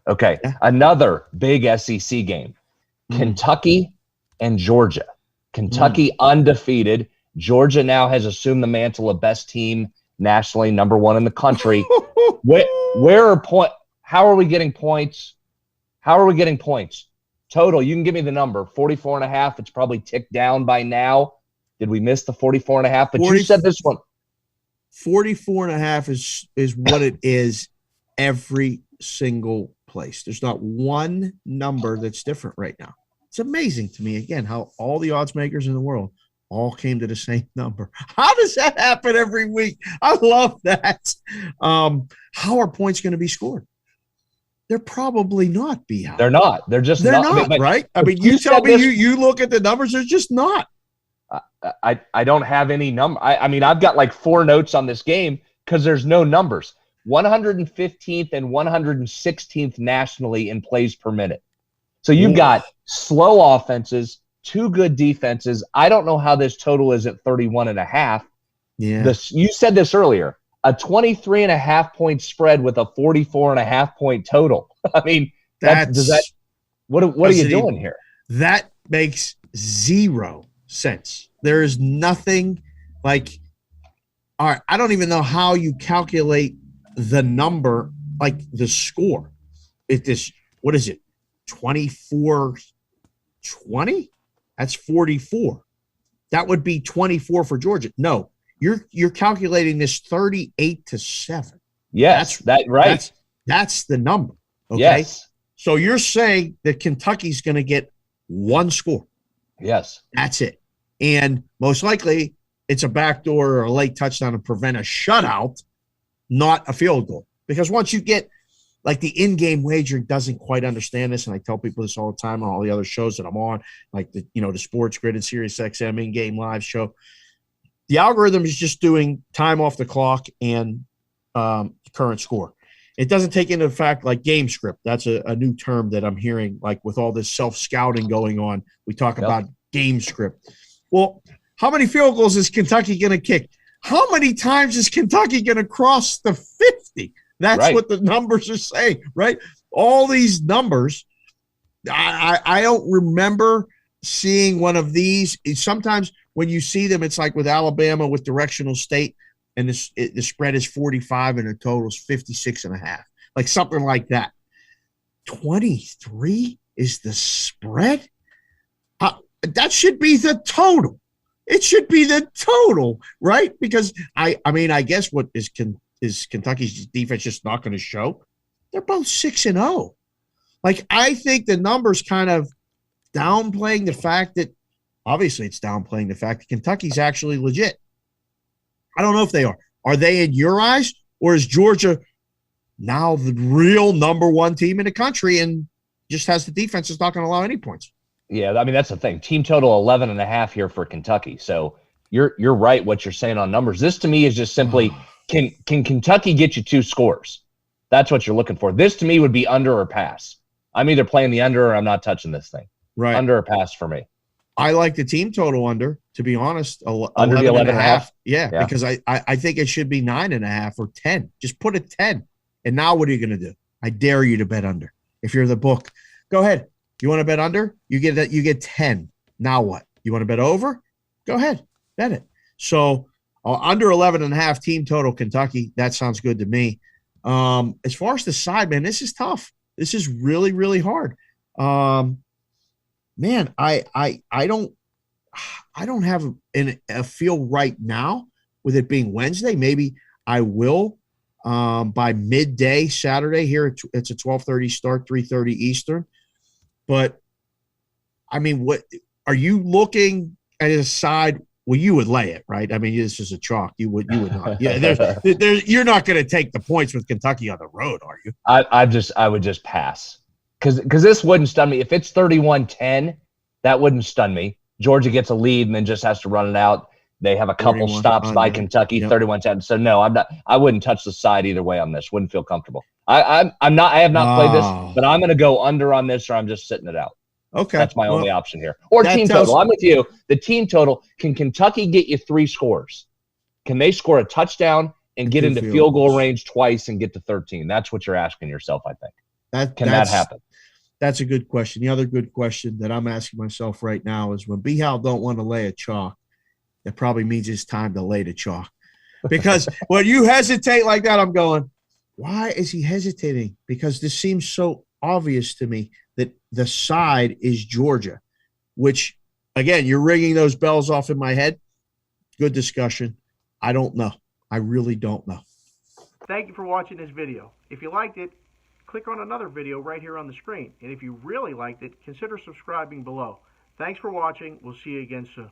Okay, another big SEC game. Kentucky and Georgia. Kentucky undefeated. Georgia now has assumed the mantle of best team nationally, number one in the country. Where are point? How are we getting points? How are we getting points? Total, you can give me the number, 44.5. It's probably ticked down by now. Did we miss the 44.5? But you said this one. 44.5 is what it is every single place. There's not one number that's different right now. It's amazing to me, again, how all the odds makers in the world all came to the same number. How does that happen every week? I love that. How are points going to be scored? They're probably not, B. They're not. They're just not. I mean, right? I mean, you tell me you look at the numbers, they're just not. I don't have any number. I mean, I've got like 4 notes on this game because there's no numbers. 115th and 116th nationally in plays per minute. So you've got slow offenses, 2 good defenses. I don't know how this total is at 31.5. Yeah. You said this earlier, a 23.5 point spread with a 44.5 point total. I mean, what are you doing here? That makes zero sense. There is nothing like, all right, I don't even know how you calculate the number, like the score. What is it? 24-20? That's 44. That would be 24 for Georgia. No, you're calculating this 38-7. Yes, that's the number. Okay. Yes. So you're saying that Kentucky's going to get 1 score. Yes. That's it. And most likely it's a backdoor or a late touchdown to prevent a shutout, not a field goal. Because once you get, like, the in-game wagering doesn't quite understand this, and I tell people this all the time on all the other shows that I'm on, like the Sports Grid and SiriusXM in-game live show. The algorithm is just doing time off the clock and current score. It doesn't take into fact like game script. That's a new term that I'm hearing, like with all this self-scouting going on. We talk about game script. Well, how many field goals is Kentucky going to kick? How many times is Kentucky going to cross the 50? That's what the numbers are saying, right? All these numbers, I don't remember seeing one of these. Sometimes when you see them, it's like with Alabama with directional state, and the spread is 45 and the total is 56.5, like something like that. 23 is the spread? That should be the total. It should be the total, right? Because I mean, I guess what is Kentucky's defense just not going to show? They're both 6-0. Like, I think the numbers kind of downplaying the fact that, obviously it's downplaying the fact that Kentucky's actually legit. I don't know if they are. Are they in your eyes, or is Georgia now the real number 1 team in the country and just has the defense that's not going to allow any points? Yeah, I mean, that's the thing. Team total 11.5 here for Kentucky. So you're right what you're saying on numbers. This to me is just simply can Kentucky get you 2 scores? That's what you're looking for. This to me would be under or pass. I'm either playing the under or I'm not touching this thing. Right. Under or pass for me. I like the team total under, to be honest. Under the 11.5? Yeah, because I think it should be 9.5 or 10. Just put it 10. And now what are you going to do? I dare you to bet under. If you're the book, go ahead. You want to bet under? You get 10. Now what? You want to bet over? Go ahead. Bet it. So under 11.5 team total Kentucky. That sounds good to me. As far as the side, man, this is tough. This is really, really hard. Man, I don't have a feel right now with it being Wednesday. Maybe I will by midday Saturday here. It's a 12:30 start, 3:30 Eastern. But I mean, what are you looking at a side? Well, you would lay it, right? I mean, this is a chalk. You would not. Yeah, you're not going to take the points with Kentucky on the road, are you? I would just pass because this wouldn't stun me. If it's 31-10, that wouldn't stun me. Georgia gets a lead and then just has to run it out. They have a couple stops by Kentucky, 31-10. So no, I wouldn't touch the side either way on this. Wouldn't feel comfortable. I have not played this, but I'm going to go under on this, or I'm just sitting it out. Okay. That's my only option here. Or team total. I'm with you. The team total. Can Kentucky get you 3 scores? Can they score a touchdown and get into field goal range twice and get to 13? That's what you're asking yourself, I think. Can that happen? That's a good question. The other good question that I'm asking myself right now is when B-Hal don't want to lay a chalk, that probably means it's time to lay the chalk. Because when you hesitate like that, I'm going, why is he hesitating? Because this seems so obvious to me that the side is Georgia, which, again, you're ringing those bells off in my head. Good discussion. I don't know. I really don't know. Thank you for watching this video. If you liked it, click on another video right here on the screen. And if you really liked it, consider subscribing below. Thanks for watching. We'll see you again soon.